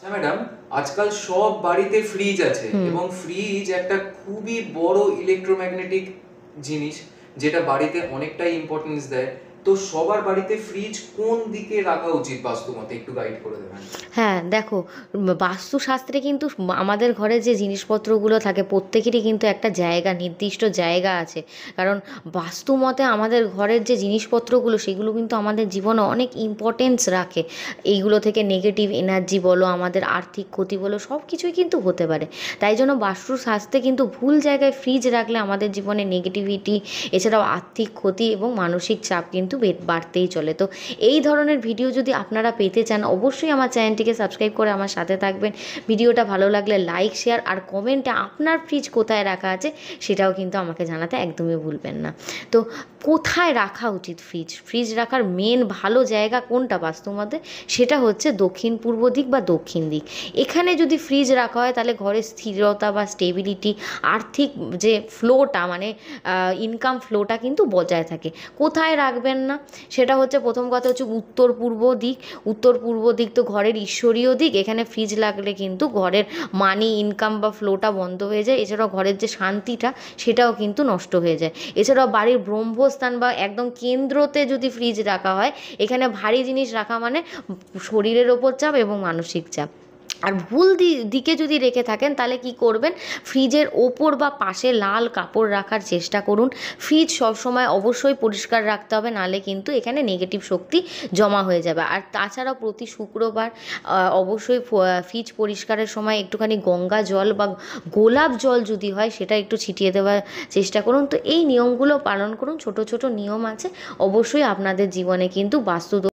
আচ্ছা ম্যাডাম, আজকাল সব বাড়িতে ফ্রিজ আছে এবং ফ্রিজ একটা খুবই বড় ইলেকট্রোম্যাগনেটিক জিনিস, যেটা বাড়িতে অনেকটাই ইম্পর্টেন্স দেয়। তো সবার বাড়িতে ফ্রিজ কোন দিকে রাখা উচিত বাস্তুমতে, একটু গাইড করে দেবেন? হ্যাঁ, দেখো, বাস্তুশাস্ত্রে কিন্তু আমাদের ঘরে যে জিনিসপত্রগুলো থাকে প্রত্যেকেরই কিন্তু একটা জায়গা, নির্দিষ্ট জায়গা আছে। কারণ বাস্তু মতে আমাদের ঘরের যে জিনিসপত্রগুলো সেগুলো কিন্তু আমাদের জীবনে অনেক ইম্পর্টেন্স রাখে। এইগুলো থেকে নেগেটিভ এনার্জি বলো, আমাদের আর্থিক ক্ষতি বলো, সব কিছুই কিন্তু হতে পারে। তাই জন্য বাস্তুশাস্ত্রে কিন্তু ভুল জায়গায় ফ্রিজ রাখলে আমাদের জীবনে নেগেটিভিটি, এছাড়াও আর্থিক ক্ষতি এবং মানসিক চাপ কিন্তু বাড়তেই চলে। তো এই ধরনের ভিডিও যদি আপনারা পেতে চান, অবশ্যই আমার চ্যানেলটিকে সাবস্ক্রাইব করে আমার সাথে থাকবেন। ভিডিওটা ভালো লাগলে লাইক, শেয়ার আর কমেন্টে আপনার ফ্রিজ কোথায় রাখা আছে সেটাও কিন্তু আমাকে জানাতে একদমই ভুলবেন না। তো কোথায় রাখা উচিত ফ্রিজ? ফ্রিজ রাখার মেন ভালো জায়গা কোনটা বাস্তুমতে? সেটা হচ্ছে দক্ষিণ পূর্ব দিক বা দক্ষিণ দিক। এখানে যদি ফ্রিজ রাখা হয় তাহলে ঘরের স্থিরতা বা স্টেবিলিটি, আর্থিক যে ফ্লোটা মানে ইনকাম ফ্লোটা কিন্তু বজায় থাকে। কোথায় রাখবেন না সেটা হচ্ছে, প্রথম কথা হচ্ছে উত্তর পূর্ব দিক। উত্তর পূর্ব দিক তো ঘরের ঈশ্বরীয় দিক, এখানে ফ্রিজ লাগলে কিন্তু ঘরের মানি, ইনকাম বা ফ্লোটা বন্ধ হয়ে যায়। এছাড়াও ঘরের যে শান্তিটা সেটাও কিন্তু নষ্ট হয়ে যায়। এছাড়াও বাড়ির ব্রহ্মস্থান বা একদম কেন্দ্রতে যদি ফ্রিজ রাখা হয়, এখানে ভারী জিনিস রাখা মানে শরীরের ওপর চাপ এবং মানসিক চাপ। আর ভুল দিকে যদি রেখে থাকেন তাহলে কি করবেন, ফ্রিজের ওপর বা পাশে লাল কাপড় রাখার চেষ্টা করুন। ফ্রিজ সবসময় অবশ্যই পরিষ্কার রাখতে হবে, নাহলে কিন্তু এখানে নেগেটিভ শক্তি জমা হয়ে যাবে। আর তাছাড়াও প্রতি শুক্রবার অবশ্যই ফ্রিজ পরিষ্কারের সময় একটুখানি গঙ্গা জল বা গোলাপ জল যদি হয় সেটা একটু ছিটিয়ে দেওয়ার চেষ্টা করুন। তো এই নিয়মগুলো পালন করুন, ছোট ছোট নিয়ম আছে, অবশ্যই আপনাদের জীবনে কিন্তু বাস্তু